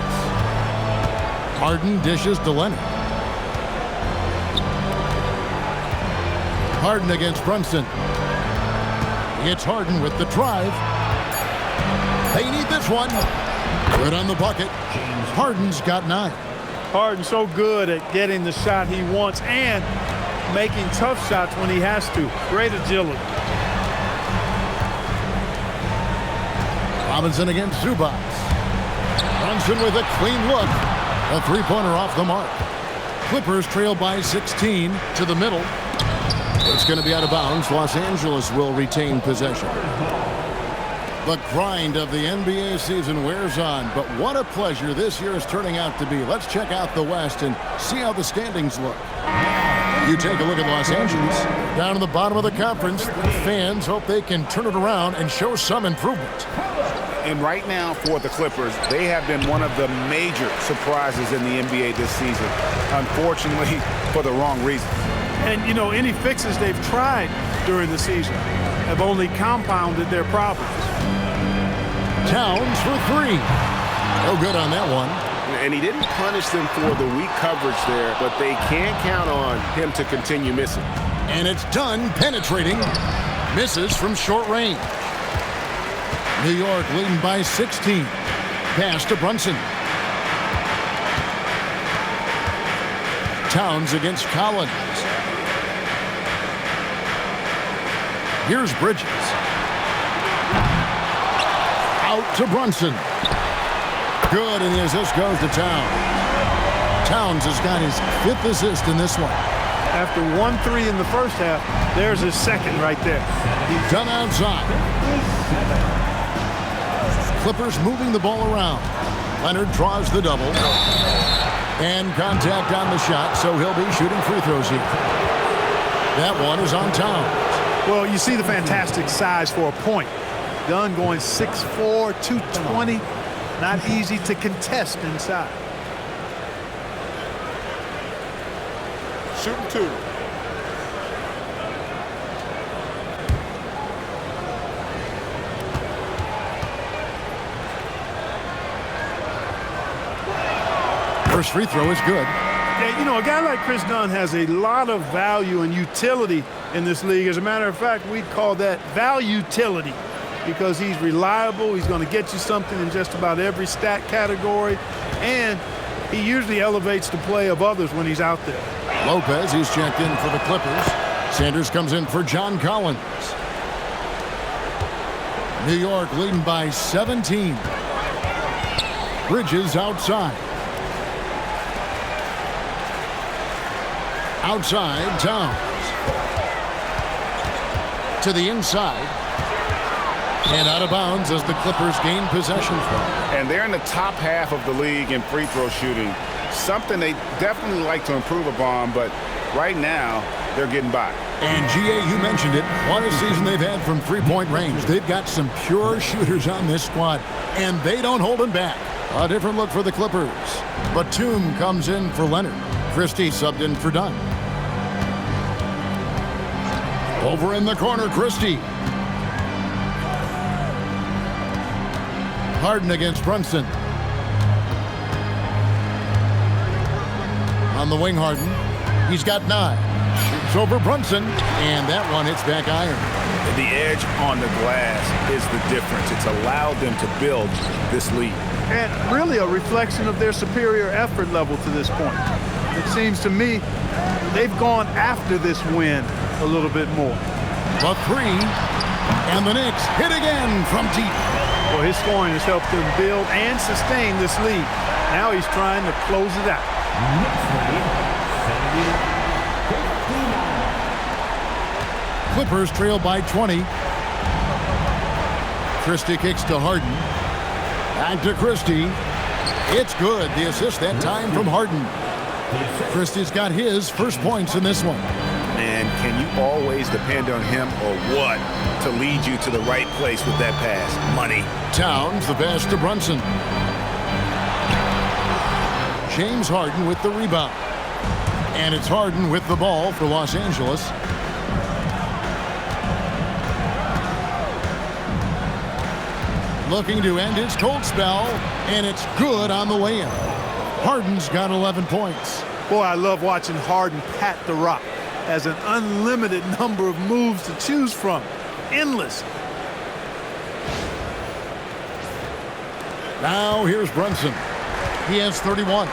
Harden dishes to Leonard. Harden against Brunson. It's Harden with the drive. They need this one. Good on the bucket. Harden's got 9. Harden so good at getting the shot he wants and making tough shots when he has to. Great agility. Robinson against Zubac. Brunson with a clean look. A 3-pointer off the mark. Clippers trail by 16 to the middle. It's going to be out of bounds. Los Angeles will retain possession. The grind of the NBA season wears on, but what a pleasure this year is turning out to be. Let's check out the West and see how the standings look. You take a look at Los Angeles. Down in the bottom of the conference, fans hope they can turn it around and show some improvement. And right now for the Clippers, they have been one of the major surprises in the NBA this season, unfortunately for the wrong reasons. And, you know, any fixes they've tried during the season have only compounded their problems. Towns for three. No good on that one. And he didn't punish them for the weak coverage there, but they can't count on him to continue missing. And it's done penetrating. Misses from short range. New York leading by 16. Pass to Brunson. Towns against Collins. Here's Bridges. Out to Brunson. Good, and the assist goes to Towns. Towns has got his 5th assist in this one. After 1-3 in the first half, there's his second right there. He's done outside. Clippers moving the ball around. Leonard draws the double. And contact on the shot, so he'll be shooting free throws here. That one is on Towns. Well, you see the fantastic size for a point. Dunn going 6'4", 220. Not easy to contest inside. Shooting 2. First free throw is good. Yeah, you know, a guy like Chris Dunn has a lot of value and utility in this league. As a matter of fact, we'd call that value-tility because he's reliable. He's going to get you something in just about every stat category, and he usually elevates the play of others when he's out there. Lopez, he's checked in for the Clippers. Sanders comes in for John Collins. New York leading by 17. Bridges outside. Outside, Towns. To the inside. And out of bounds as the Clippers gain possession. And they're in the top half of the league in free throw shooting. Something they definitely like to improve upon, but right now they're getting by. And GA, you mentioned it. What a season they've had from three-point range. They've got some pure shooters on this squad, and they don't hold them back. A different look for the Clippers. Batum comes in for Leonard. Christie subbed in for Dunn. Over in the corner, Christie. Harden against Brunson. On the wing, Harden. He's got 9. Shoots over Brunson, and that one hits back iron. The edge on the glass is the difference. It's allowed them to build this lead. And really a reflection of their superior effort level to this point. It seems to me they've gone after this win a little bit more. A 3, and the Knicks hit again from deep. Well, his scoring has helped them build and sustain this lead. Now he's trying to close it out. Clippers trail by 20. Christie kicks to Harden. Back to Christie. It's good. The assist that time from Harden. Christie's got his first points in this one. And can you always depend on him or what to lead you to the right place with that pass? Money. Towns, the pass to Brunson. James Harden with the rebound. And it's Harden with the ball for Los Angeles. Looking to end his cold spell, and it's good on the way in. Harden's got 11 points. Boy, I love watching Harden pat the rock. Has an unlimited number of moves to choose from. Endless. Now here's Brunson. He has 31.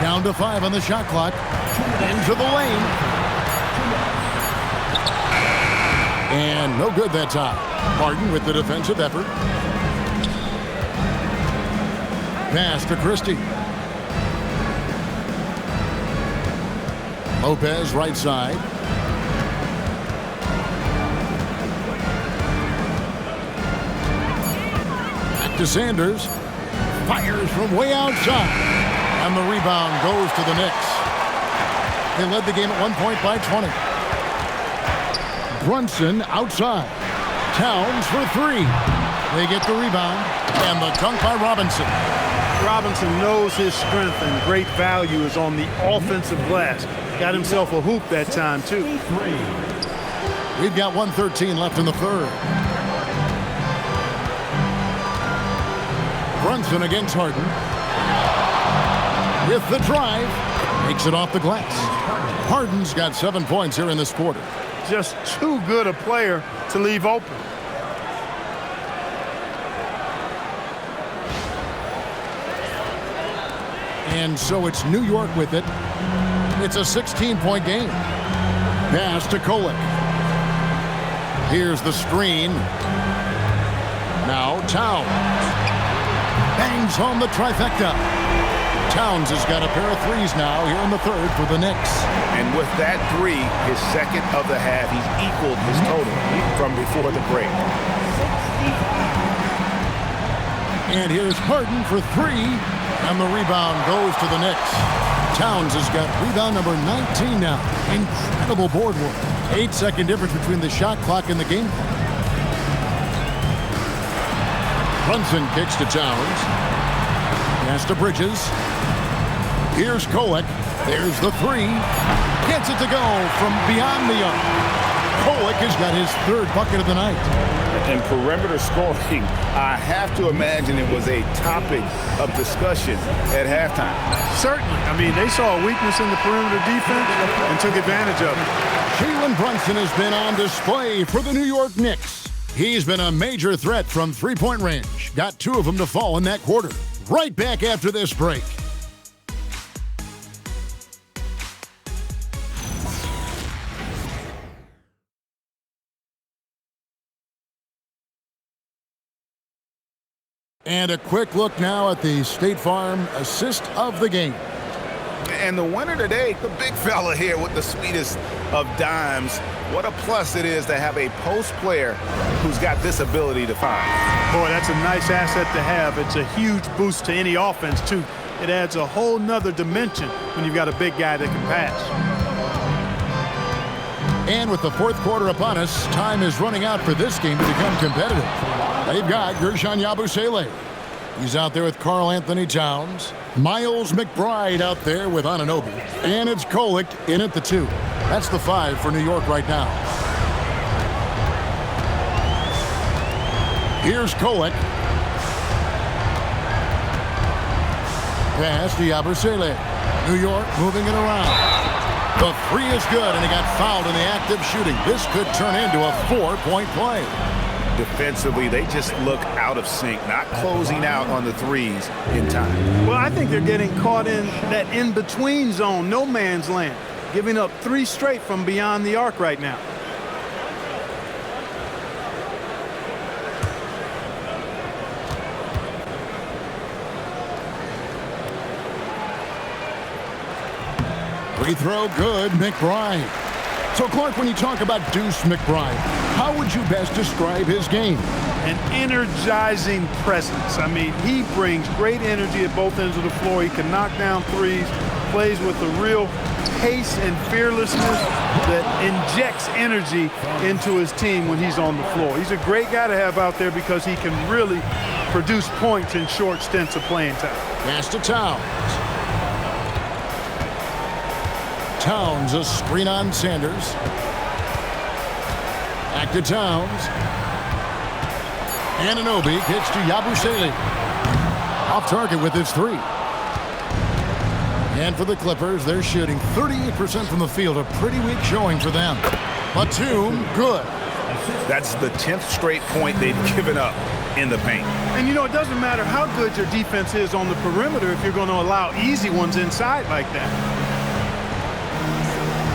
Down to 5 on the shot clock. Into the lane. And no good that time. Harden with the defensive effort. Pass to Christie. Lopez right side. Back to Sanders. Fires from way outside. And the rebound goes to the Knicks. They led the game at 1 point by 20. Brunson outside. Towns for three. They get the rebound. And the dunk by Robinson. Robinson knows his strength and great value is on the offensive glass. Got himself a hoop that time, too. We've got 1:13 left in the third. Brunson against Harden. With the drive. Makes it off the glass. Harden's got 7 points here in this quarter. Just too good a player to leave open. And so it's New York with it. It's a 16-point game. Pass to Kolek. Here's the screen. Now Towns. Bangs home the trifecta. Towns has got a pair of threes now here in the third for the Knicks. And with that three, his second of the half, he's equaled his total from before the break. And here's Harden for three. And the rebound goes to the Knicks. Towns has got rebound number 19 now. Incredible board work. 8-second difference between the shot clock and the game clock. Brunson kicks to Towns. Pass to Bridges. Here's Kolek. There's the three. Gets it to go from beyond the arc. Kolek has got his third bucket of the night. And perimeter scoring, I have to imagine it was a topic of discussion at halftime. Certainly. I mean, they saw a weakness in the perimeter defense and took advantage of it. Jalen Brunson has been on display for the New York Knicks. He's been a major threat from three-point range. Got two of them to fall in that quarter. Right back after this break. And a quick look now at the State Farm assist of the game. And the winner today, the big fella here with the sweetest of dimes. What a plus it is to have a post player who's got this ability to find. Boy, that's a nice asset to have. It's a huge boost to any offense, too. It adds a whole nother dimension when you've got a big guy that can pass. And with the fourth quarter upon us, time is running out for this game to become competitive. They've got Guerschon Yabusele. He's out there with Karl-Anthony Towns. Miles McBride out there with Anunoby. And it's Kolek in at the 2. That's the 5 for New York right now. Here's Kolek. Pass to Yabusele. New York moving it around. The 3 is good, and he got fouled in the act of shooting. This could turn into a 4-point play. Defensively, they just look out of sync, not closing out on the threes in time. Well, I think they're getting caught in that in-between zone, no man's land, giving up 3 straight from beyond the arc right now. Free throw good, McBride. So, Clark, when you talk about Deuce McBride, how would you best describe his game? An energizing presence. I mean, he brings great energy at both ends of the floor. He can knock down threes, plays with a real pace and fearlessness that injects energy into his team when he's on the floor. He's a great guy to have out there because he can really produce points in short stints of playing time. Pass to Towns. Towns, a screen on Sanders. Back to Towns. Anunoby kicks to Yabusele. Off target with his 3. And for the Clippers, they're shooting 38% from the field. A pretty weak showing for them. Batum, good. That's the 10th straight point they've given up in the paint. And, you know, it doesn't matter how good your defense is on the perimeter if you're going to allow easy ones inside like that.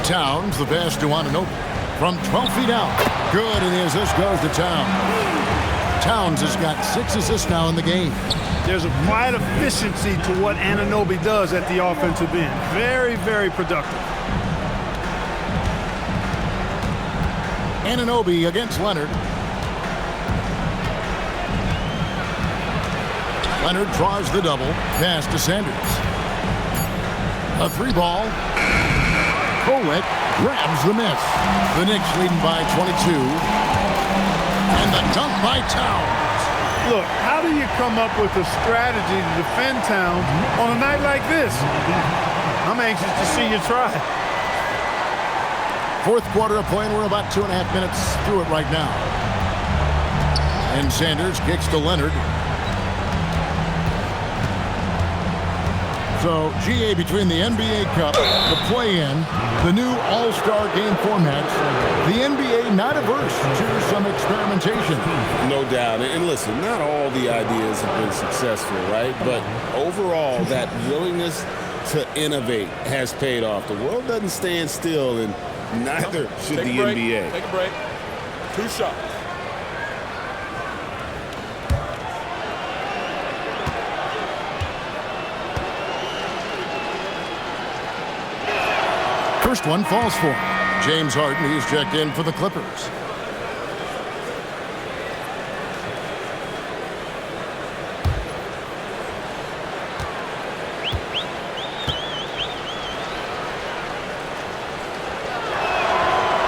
Towns, the pass to Anunoby. From 12 feet out. Good, and the assist goes to Towns. Towns has got 6 assists now in the game. There's a quiet efficiency to what Anunoby does at the offensive end. Very, very productive. Anunoby against Leonard. Leonard draws the double. Pass to Sanders. A 3-ball. Kawhi grabs the miss. The Knicks leading by 22. And the dunk by Towns. Look, how do you come up with a strategy to defend Towns on a night like this? I'm anxious to see you try. Fourth quarter of play, and we're about 2.5 minutes through it right now. And Sanders kicks to Leonard. So, GA, between the NBA Cup, the play-in, the new All-Star game formats, the NBA not averse to some experimentation. No doubt. And listen, not all the ideas have been successful, right? But overall, that willingness to innovate has paid off. The world doesn't stand still, and neither should the NBA. Take a break. 2 shots. First one falls for James Harden. He's checked in for the Clippers.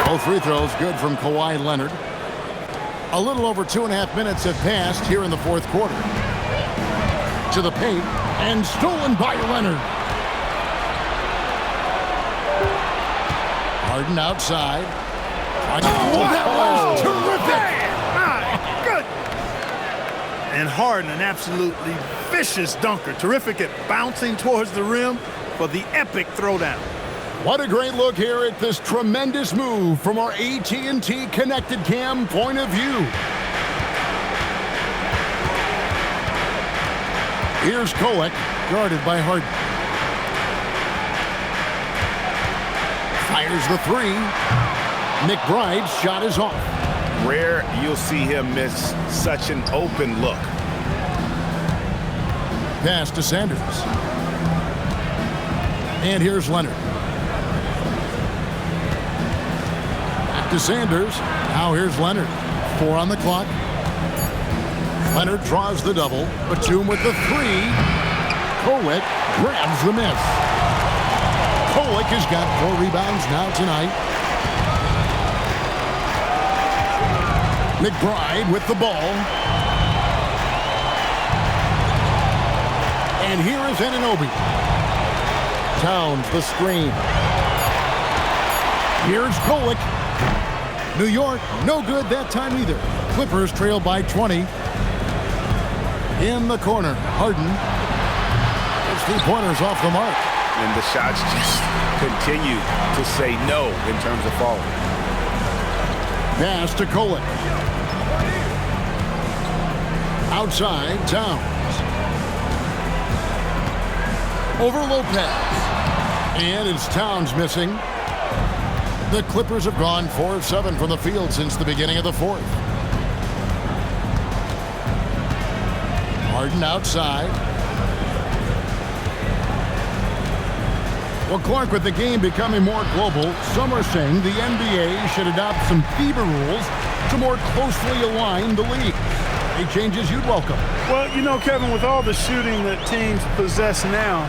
Both free throws good from Kawhi Leonard. A little over 2.5 minutes have passed here in the fourth quarter. To the paint, and stolen by Leonard. Harden outside. That was terrific! Good. And Harden, an absolutely vicious dunker. Terrific at bouncing towards the rim for the epic throwdown. What a great look here at this tremendous move from our AT&T Connected Cam point of view. Here's Kawhi, guarded by Harden. Fires the 3. McBride's shot is off. Rare you'll see him miss such an open look. Pass to Sanders. And here's Leonard. Back to Sanders. Now here's Leonard. 4 on the clock. Leonard draws the double. Batum with the 3. Kawhi grabs the miss. Kawhi has got 4 rebounds now tonight. McBride with the ball. And here is Anunoby. Towns the screen. Here's Kawhi. New York, no good that time either. Clippers trail by 20. In the corner, Harden. His 3-pointers off the mark. And the shots just continue to say no in terms of falling. Pass to Kawhi. Outside, Towns. Over Lopez. And it's Towns missing. The Clippers have gone 4 of 7 from the field since the beginning of the fourth. Harden outside. Well, Clark, with the game becoming more global, some are saying the NBA should adopt some FIBA rules to more closely align the league. Any changes you'd welcome? Well, you know, Kevin, with all the shooting that teams possess now,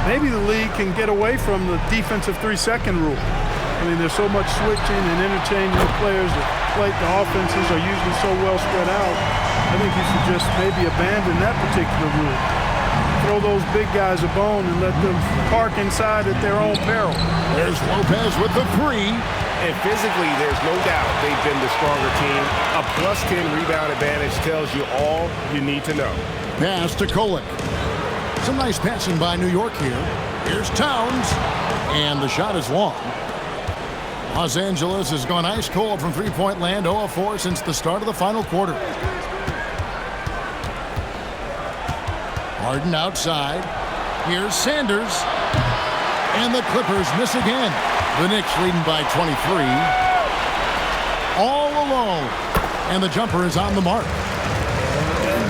maybe the league can get away from the defensive 3-second rule. I mean, there's so much switching and interchanging of players. The offenses are usually so well spread out. I think you should just maybe abandon that particular rule. Throw those big guys a bone and let them park inside at their own peril. There's Lopez with the 3. And physically, there's no doubt they've been the stronger team. A +10 rebound advantage tells you all you need to know. Pass to Kawhi. Some nice passing by New York here. Here's Towns. And the shot is long. Los Angeles has gone ice cold from three-point land, 0 of 4 since the start of the final quarter. Harden outside. Here's Sanders. And the Clippers miss again. The Knicks leading by 23. All alone. And the jumper is on the mark.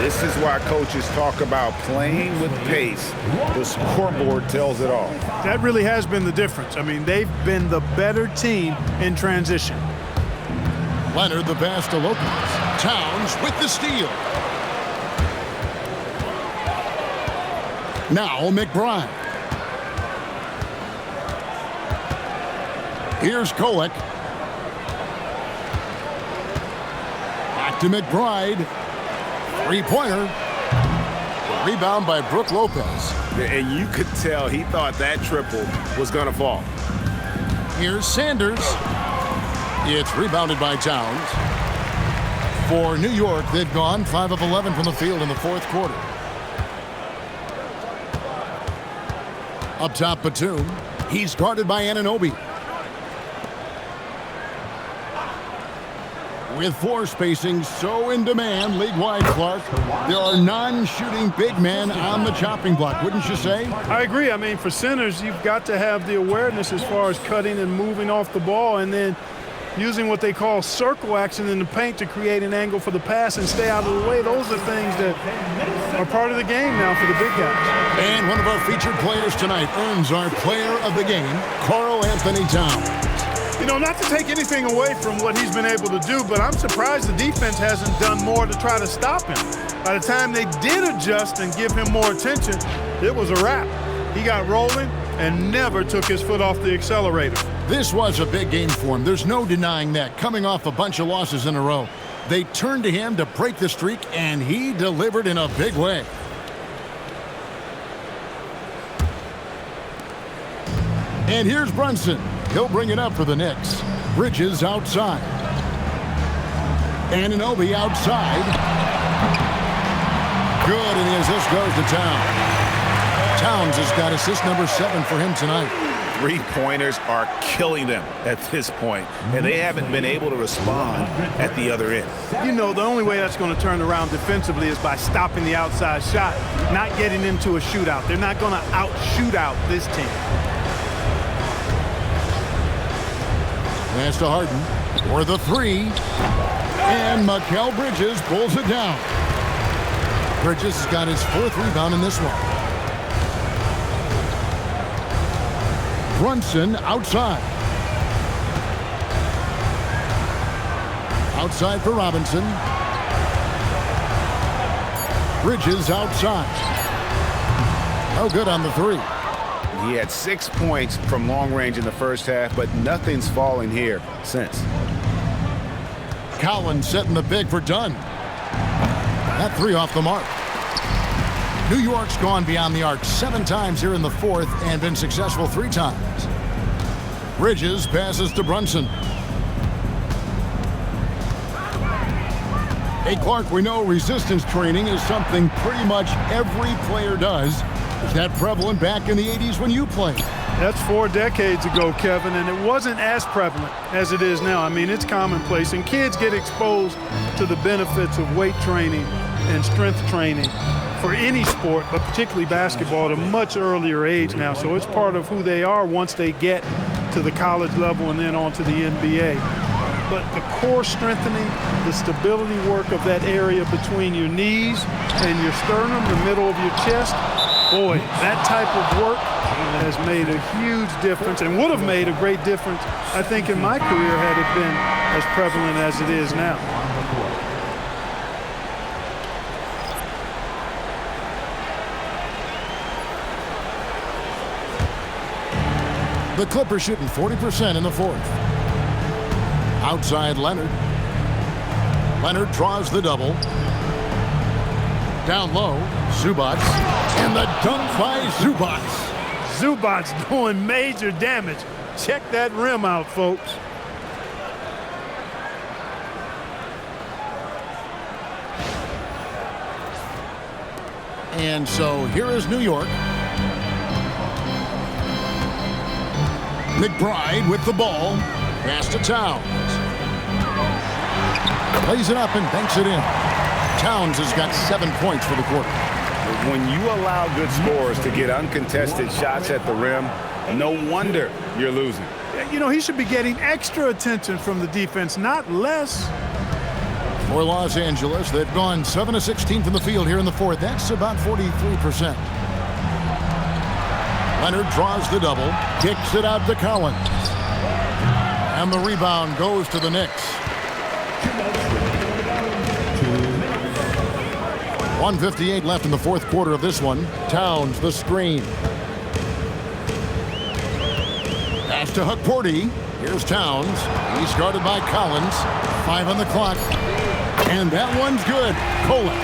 This is why coaches talk about playing with pace. The scoreboard tells it all. That really has been the difference. I mean, they've been the better team in transition. Leonard the pass to Lopez. Towns with the steal. Now McBride. Here's Kolek. Back to McBride. Three-pointer. Rebound by Brook Lopez. And you could tell he thought that triple was going to fall. Here's Sanders. It's rebounded by Towns. For New York, they've gone 5 of 11 from the field in the fourth quarter. Up top, Batum. He's guarded by Anunoby. With floor spacing so in demand league-wide, Clark, there are non-shooting big men on the chopping block, wouldn't you say? I agree. I mean, for centers, you've got to have the awareness as far as cutting and moving off the ball and then using what they call circle action in the paint to create an angle for the pass and stay out of the way. Those are things that are part of the game now for the big guys. And one of our featured players tonight earns our player of the game, Karl-Anthony Towns. You know, not to take anything away from what he's been able to do, but I'm surprised the defense hasn't done more to try to stop him. By the time they did adjust and give him more attention, it was a wrap. He got rolling and never took his foot off the accelerator. This was a big game for him. There's no denying that. Coming off a bunch of losses in a row, they turned to him to break the streak, and he delivered in a big way. And here's Brunson. He'll bring it up for the Knicks. Bridges outside. Anunoby outside. Good, and the assist goes to Towns. Towns has got assist number 7 for him tonight. Three-pointers are killing them at this point, and they haven't been able to respond at the other end. You know, the only way that's going to turn around defensively is by stopping the outside shot, not getting into a shootout. They're not going to out-shootout this team. Pass to Harden for the 3. And Mikal Bridges pulls it down. Bridges has got his 4th rebound in this one. Brunson outside. Outside for Robinson. Bridges outside. No good on the 3. He had 6 points from long range in the first half, but nothing's falling here since. Collins setting the big for Dunn. That 3 off the mark. New York's gone beyond the arc 7 times here in the 4th and been successful 3 times. Bridges passes to Brunson. Hey, Clark, we know resistance training is something pretty much every player does. Was that prevalent back in the 80s when you played? That's 4 decades ago, Kevin, and it wasn't as prevalent as it is now. I mean, it's commonplace, and kids get exposed to the benefits of weight training and strength training for any sport, but particularly basketball, at a much earlier age now. So it's part of who they are once they get to the college level and then on to the NBA. But the core strengthening, the stability work of that area between your knees and your sternum, the middle of your chest, boy, that type of work has made a huge difference and would have made a great difference, I think, in my career had it been as prevalent as it is now. The Clippers shooting 40% in the 4th. Outside Leonard. Leonard draws the double. Down low, Zubac. And the dunk by Zubac. Zubac doing major damage. Check that rim out, folks. And so here is New York. McBride with the ball. Pass to Towns. Plays it up and banks it in. Towns has got 7 points for the quarter. When you allow good scorers to get uncontested shots at the rim, no wonder you're losing. You know, he should be getting extra attention from the defense, not less. For Los Angeles, they've gone 7 of 16 from the field here in the fourth. That's about 43%. Leonard draws the double, kicks it out to Collins. And the rebound goes to the Knicks. 1:58 left in the fourth quarter of this one. Towns, the screen. Pass to Hukporty. Here's Towns. He's guarded by Collins. 5 on the clock. And that one's good. Kolek.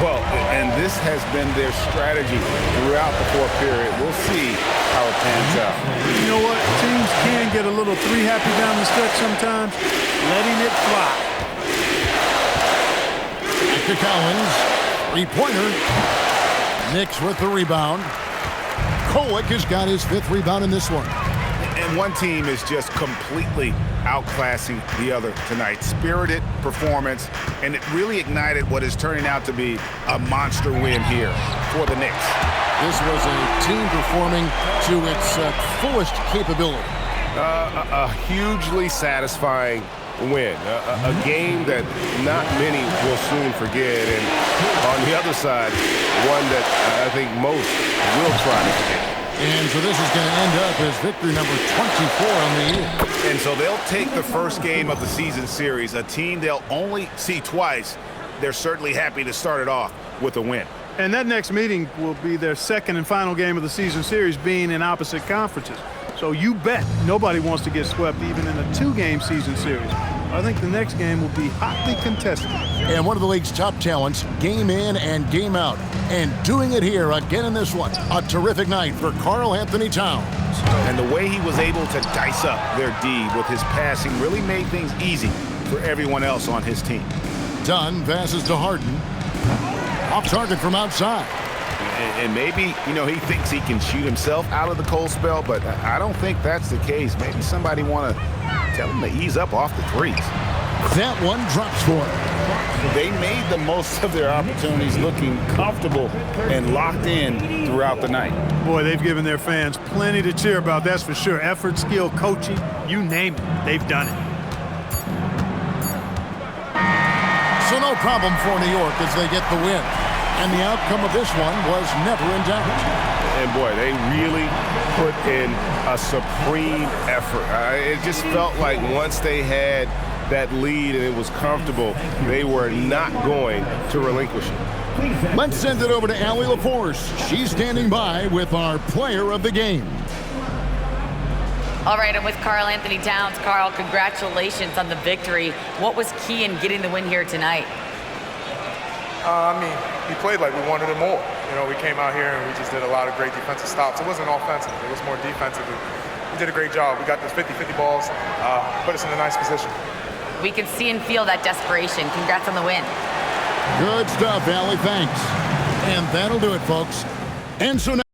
Well, and this has been their strategy throughout the fourth period. We'll see how it pans out. You know what? Teams can get a little three happy down the stretch sometimes. Letting it fly. Back to Collins. Three-pointer. Knicks with the rebound. Kolek has got his 5th rebound in this one. And one team is just completely outclassing the other tonight. Spirited performance, and it really ignited what is turning out to be a monster win here for the Knicks. This was a team performing to its fullest capability. A hugely satisfying win. A game that not many will soon forget, and on the other side, one that I think most will try to forget. And so this is going to end up as victory number 24 on the year. And so they'll take the first game of the season series, a team they'll only see twice. They're certainly happy to start it off with a win. And that next meeting will be their second and final game of the season series, being in opposite conferences. So you bet nobody wants to get swept even in a 2-game season series. I think the next game will be hotly contested. And one of the league's top talents, game in and game out. And doing it here again in this one. A terrific night for Karl-Anthony Towns. And the way he was able to dice up their D with his passing really made things easy for everyone else on his team. Dunn passes to Harden. Off target from outside. And maybe, you know, he thinks he can shoot himself out of the cold spell, but I don't think that's the case. Maybe somebody want to tell him to ease up off the threes. That one drops for him. They made the most of their opportunities, looking comfortable and locked in throughout the night. Boy, they've given their fans plenty to cheer about, that's for sure. Effort, skill, coaching, you name it, they've done it. So no problem for New York as they get the win. And the outcome of this one was never in doubt. And boy, they really put in a supreme effort. It just felt like once they had that lead and it was comfortable, they were not going to relinquish it. Let's send it over to Allie LaForce. She's standing by with our player of the game. All right, I'm with Karl-Anthony Towns. Karl, congratulations on the victory. What was key in getting the win here tonight? I mean, we played like we wanted it more. You know, we came out here and we just did a lot of great defensive stops. It wasn't offensive. It was more defensive. We did a great job. We got those 50-50 balls, put us in a nice position. We can see and feel that desperation. Congrats on the win. Good stuff, Allie. Thanks. And that'll do it, folks. And so now